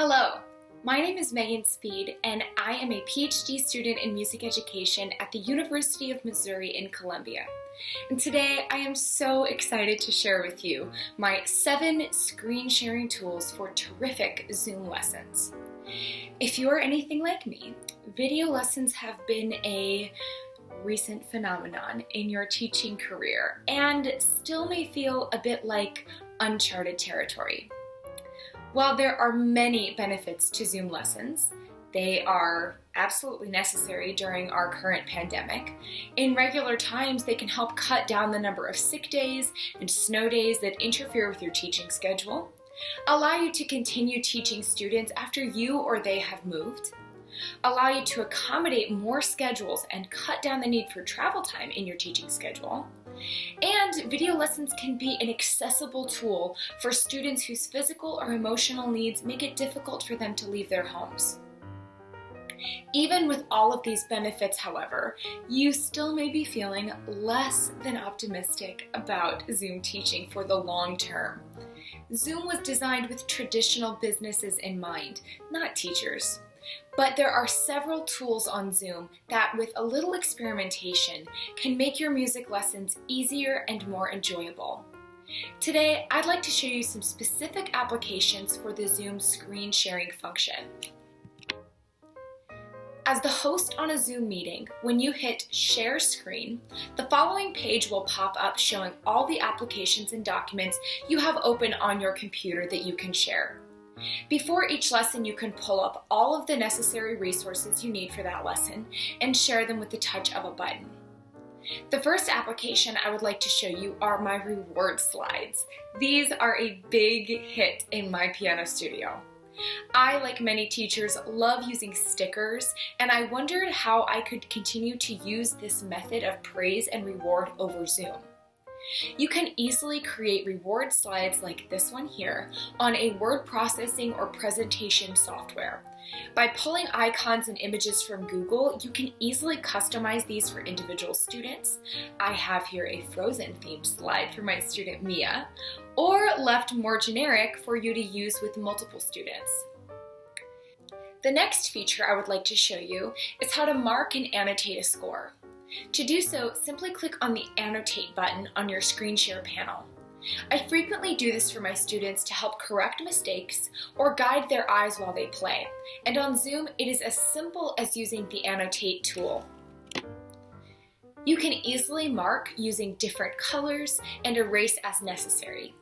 Hello, my name is Megan Speed, and I am a PhD student in music education at the University of Missouri in Columbia. And today I am so excited to share with you my 7 screen sharing tools for terrific Zoom lessons. If you are anything like me, video lessons have been a recent phenomenon in your teaching career and still may feel a bit like uncharted territory. While there are many benefits to Zoom lessons, they are absolutely necessary during our current pandemic. In regular times, they can help cut down the number of sick days and snow days that interfere with your teaching schedule, allow you to continue teaching students after you or they have moved, allow you to accommodate more schedules and cut down the need for travel time in your teaching schedule. And video lessons can be an accessible tool for students whose physical or emotional needs make it difficult for them to leave their homes. Even with all of these benefits, however, you still may be feeling less than optimistic about Zoom teaching for the long term. Zoom was designed with traditional businesses in mind, not teachers. But there are several tools on Zoom that, with a little experimentation, can make your music lessons easier and more enjoyable. Today, I'd like to show you some specific applications for the Zoom screen sharing function. As the host on a Zoom meeting, when you hit Share Screen, the following page will pop up showing all the applications and documents you have open on your computer that you can share. Before each lesson, you can pull up all of the necessary resources you need for that lesson and share them with the touch of a button. The first application I would like to show you are my reward slides. These are a big hit in my piano studio. I, like many teachers, love using stickers, and I wondered how I could continue to use this method of praise and reward over Zoom. You can easily create reward slides like this one here on a word processing or presentation software. By pulling icons and images from Google, you can easily customize these for individual students. I have here a Frozen themed slide for my student Mia, or left more generic for you to use with multiple students. The next feature I would like to show you is how to mark and annotate a score. To do so, simply click on the Annotate button on your screen share panel. I frequently do this for my students to help correct mistakes or guide their eyes while they play, and on Zoom it is as simple as using the Annotate tool. You can easily mark using different colors and erase as necessary.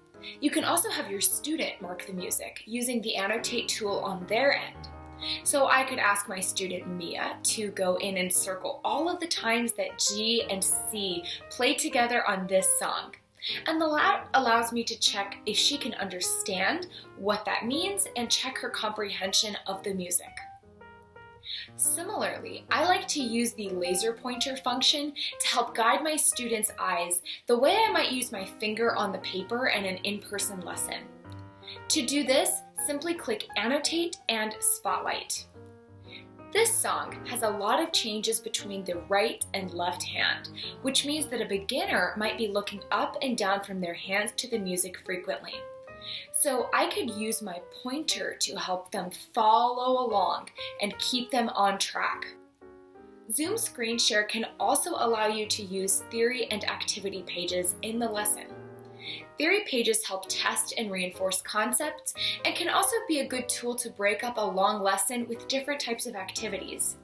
You can also have your student mark the music using the Annotate tool on their end. So I could ask my student Mia to go in and circle all of the times that G and C play together on this song. And that allows me to check if she can understand what that means and check her comprehension of the music. Similarly, I like to use the laser pointer function to help guide my students' eyes the way I might use my finger on the paper in an in-person lesson. To do this, simply click Annotate and Spotlight. This song has a lot of changes between the right and left hand, which means that a beginner might be looking up and down from their hands to the music frequently. So I could use my pointer to help them follow along and keep them on track. Zoom Screen Share can also allow you to use theory and activity pages in the lesson. Theory pages help test and reinforce concepts and can also be a good tool to break up a long lesson with different types of activities.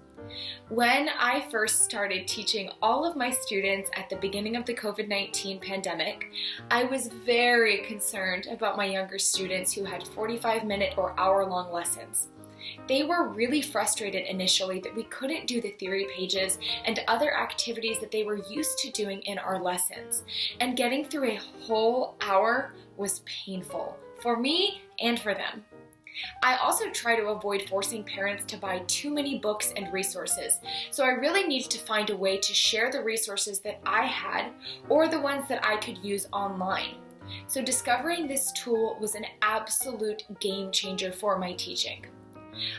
When I first started teaching all of my students at the beginning of the COVID-19 pandemic, I was very concerned about my younger students who had 45-minute or hour-long lessons. They were really frustrated initially that we couldn't do the theory pages and other activities that they were used to doing in our lessons, and getting through a whole hour was painful for me and for them. I also try to avoid forcing parents to buy too many books and resources, so I really needed to find a way to share the resources that I had or the ones that I could use online. So discovering this tool was an absolute game changer for my teaching.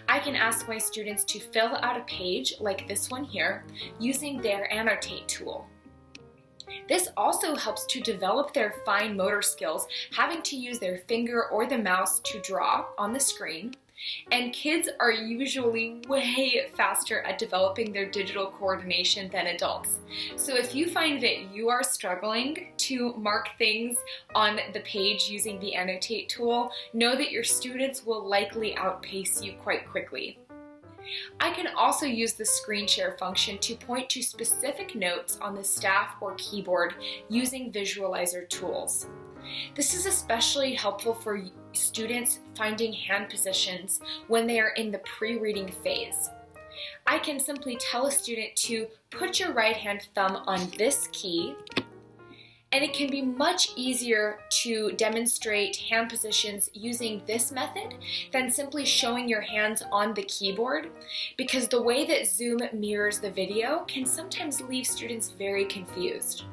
I can ask my students to fill out a page like this one here using their Annotate tool. This also helps to develop their fine motor skills, having to use their finger or the mouse to draw on the screen, And kids are usually way faster at developing their digital coordination than adults. So if you find that you are struggling to mark things on the page using the Annotate tool, know that your students will likely outpace you quite quickly. I can also use the screen share function to point to specific notes on the staff or keyboard using visualizer tools. This is especially helpful for students finding hand positions when they are in the pre-reading phase. I can simply tell a student to put your right hand thumb on this key, and it can be much easier to demonstrate hand positions using this method than simply showing your hands on the keyboard, because the way that Zoom mirrors the video can sometimes leave students very confused.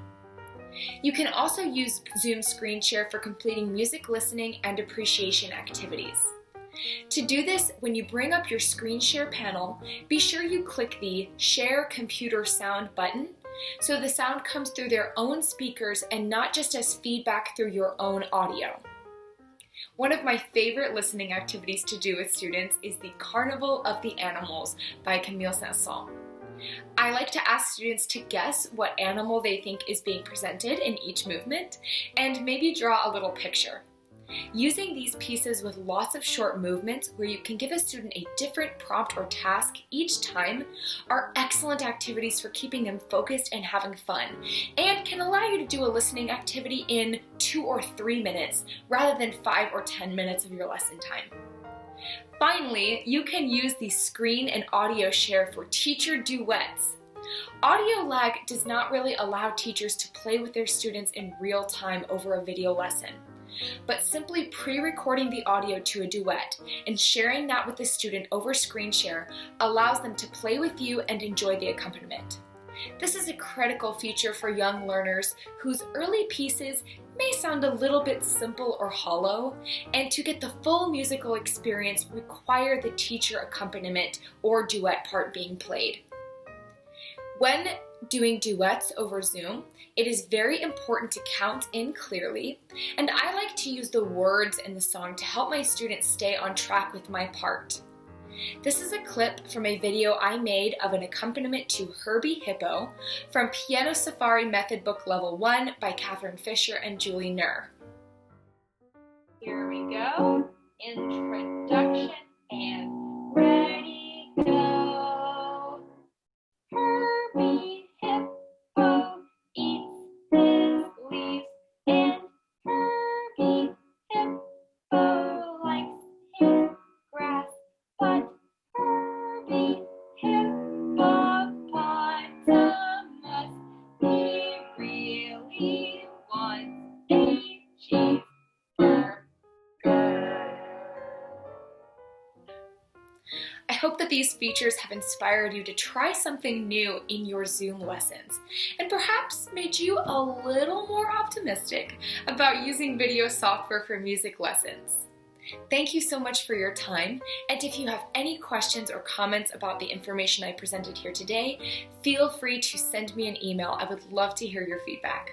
You can also use Zoom Screen Share for completing music listening and appreciation activities. To do this, when you bring up your Screen Share panel, be sure you click the Share Computer Sound button so the sound comes through their own speakers and not just as feedback through your own audio. One of my favorite listening activities to do with students is the Carnival of the Animals by Camille Saint-Saëns. I like to ask students to guess what animal they think is being presented in each movement and maybe draw a little picture. Using these pieces with lots of short movements where you can give a student a different prompt or task each time are excellent activities for keeping them focused and having fun, and can allow you to do a listening activity in 2 or 3 minutes rather than 5 or 10 minutes of your lesson time. Finally, you can use the screen and audio share for teacher duets. Audio lag does not really allow teachers to play with their students in real time over a video lesson, but simply pre-recording the audio to a duet and sharing that with the student over screen share allows them to play with you and enjoy the accompaniment. This is a critical feature for young learners whose early pieces may sound a little bit simple or hollow, and to get the full musical experience require the teacher accompaniment or duet part being played. When doing duets over Zoom, it is very important to count in clearly, and I like to use the words in the song to help my students stay on track with my part. This is a clip from a video I made of an accompaniment to Herbie Hippo from Piano Safari Method Book Level 1 by Catherine Fisher and Julie Nur. Here we go. Introduction and ready, go. Herbie Hippo eats his leaves, and Herbie Hippo likes his grass, but Herbie Hippopotamus, he really wants a cheeseburger. I hope that these features have inspired you to try something new in your Zoom lessons, and perhaps made you a little more optimistic about using video software for music lessons. Thank you so much for your time, and if you have any questions or comments about the information I presented here today, feel free to send me an email. I would love to hear your feedback.